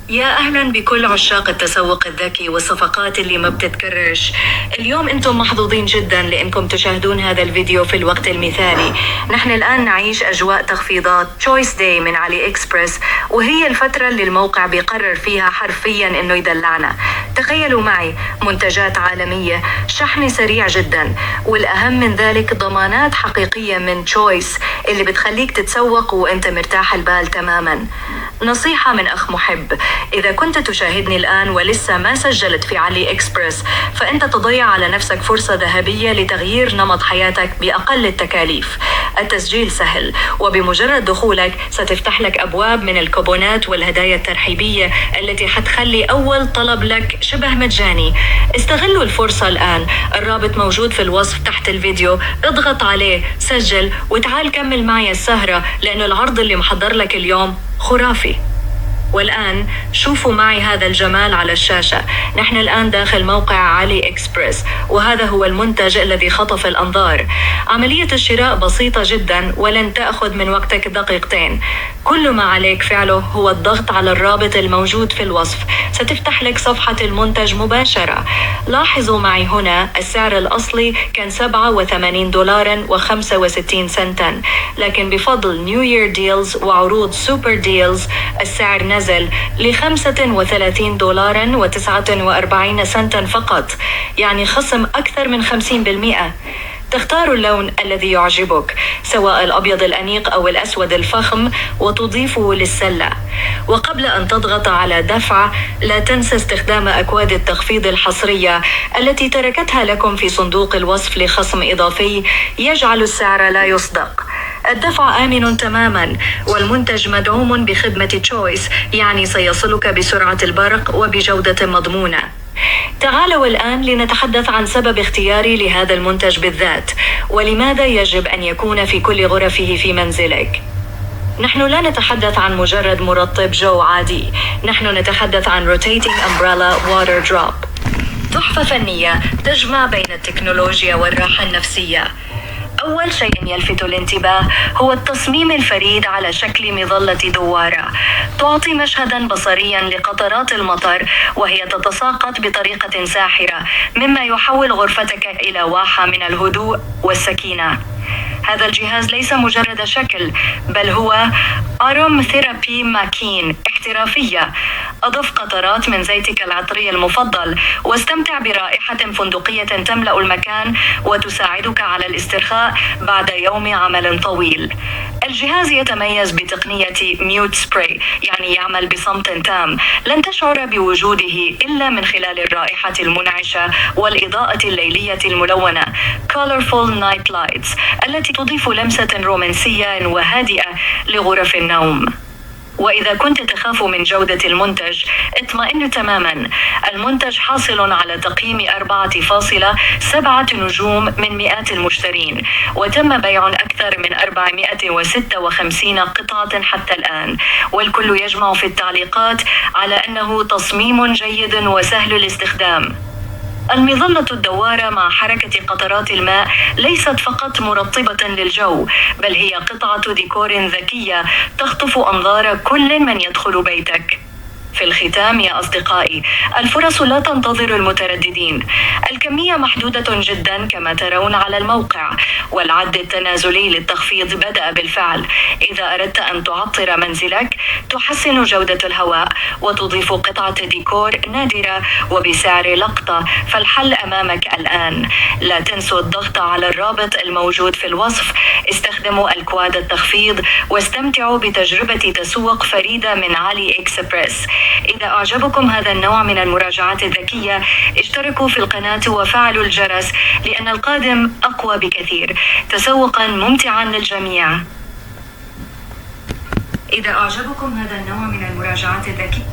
يا أهلا بكل عشاق التسوق الذكي والصفقات اللي ما بتتكررش. اليوم أنتم محظوظين جدا لأنكم تشاهدون هذا الفيديو في الوقت المثالي. نحن الآن نعيش أجواء تخفيضات تشويس داي من علي إكسبرس، وهي الفترة اللي الموقع بيقرر فيها حرفيا أنه يدلعنا. تخيلوا معي منتجات عالمية، شحن سريع جدا، والأهم من ذلك ضمانات حقيقية من تشويس اللي بتخليك تتسوق وأنت مرتاح البال تماما. نصيحة من أخ محب: إذا كنت تشاهدني الآن ولسه ما سجلت في علي إكسبرس، فأنت تضيع على نفسك فرصة ذهبية لتغيير نمط حياتك بأقل التكاليف. التسجيل سهل، وبمجرد دخولك ستفتح لك أبواب من الكوبونات والهدايا الترحيبية التي حتخلي أول طلب لك شبه مجاني. استغلوا الفرصة الآن، الرابط موجود في الوصف تحت الفيديو، اضغط عليه، سجل، وتعال كمل معي السهرة، لأنه العرض اللي محضر لك اليوم خرافي. والآن شوفوا معي هذا الجمال على الشاشة. نحن الآن داخل موقع علي إكسبرس، وهذا هو المنتج الذي خطف الأنظار. عملية الشراء بسيطة جدا ولن تأخذ من وقتك دقيقتين. كل ما عليك فعله هو الضغط على الرابط الموجود في الوصف، ستفتح لك صفحة المنتج مباشرة. لاحظوا معي هنا السعر الأصلي كان $87.65، لكن بفضل نيو يير ديلز وعروض سوبر ديلز السعر نزل $35.49 فقط، يعني خصم أكثر من 50%. تختار اللون الذي يعجبك، سواء الأبيض الأنيق أو الأسود الفخم، وتضيفه للسلة. وقبل أن تضغط على دفع، لا تنسى استخدام أكواد التخفيض الحصرية التي تركتها لكم في صندوق الوصف لخصم إضافي يجعل السعر لا يصدق. الدفع آمن تماما، والمنتج مدعوم بخدمة تشويس، يعني سيصلك بسرعة البرق وبجودة مضمونة. تعالوا الآن لنتحدث عن سبب اختياري لهذا المنتج بالذات، ولماذا يجب أن يكون في كل غرفه في منزلك. نحن لا نتحدث عن مجرد مرطب جو عادي، نحن نتحدث عن Rotating Umbrella Water Drop، تحفة فنية تجمع بين التكنولوجيا والراحة النفسية. أول شيء يلفت الانتباه هو التصميم الفريد على شكل مظلة دوارة، تعطي مشهدا بصريا لقطرات المطر وهي تتساقط بطريقة ساحرة، مما يحول غرفتك إلى واحة من الهدوء والسكينة. هذا الجهاز ليس مجرد شكل، بل هو أروم ثيرابي ماكين احترافية. أضف قطرات من زيتك العطري المفضل، واستمتع برائحة فندقية تملأ المكان وتساعدك على الاسترخاء بعد يوم عمل طويل. الجهاز يتميز بتقنية ميوت سبراي، يعني يعمل بصمت تام، لن تشعر بوجوده إلا من خلال الرائحة المنعشة والإضاءة الليلية الملونة Colorful Night Lights، التي تضيف لمسة رومانسية وهادئة لغرف النوم. وإذا كنت تخاف من جودة المنتج، اطمئن تماما. المنتج حاصل على تقييم 4.7 نجوم من مئات المشترين، وتم بيع أكثر من 456 قطعة حتى الآن، والكل يجمع في التعليقات على أنه تصميم جيد وسهل الاستخدام. المظلة الدوارة مع حركة قطرات الماء ليست فقط مرطبة للجو، بل هي قطعة ديكور ذكية تخطف أنظار كل من يدخل بيتك. في الختام يا أصدقائي، الفرص لا تنتظر المترددين. الكمية محدودة جدا كما ترون على الموقع، والعد التنازلي للتخفيض بدأ بالفعل. إذا أردت أن تعطر منزلك، تحسن جودة الهواء، وتضيف قطعة ديكور نادرة وبسعر لقطة، فالحل أمامك الآن. لا تنسوا الضغط على الرابط الموجود في الوصف، استخدموا الكواد التخفيض، واستمتعوا بتجربة تسوق فريدة من علي إكسبرس. إذا أعجبكم هذا النوع من المراجعات الذكية، اشتركوا في القناة وفعلوا الجرس، لأن القادم أقوى بكثير. تسوقا ممتعا للجميع. إذا أعجبكم هذا النوع من المراجعات الذكية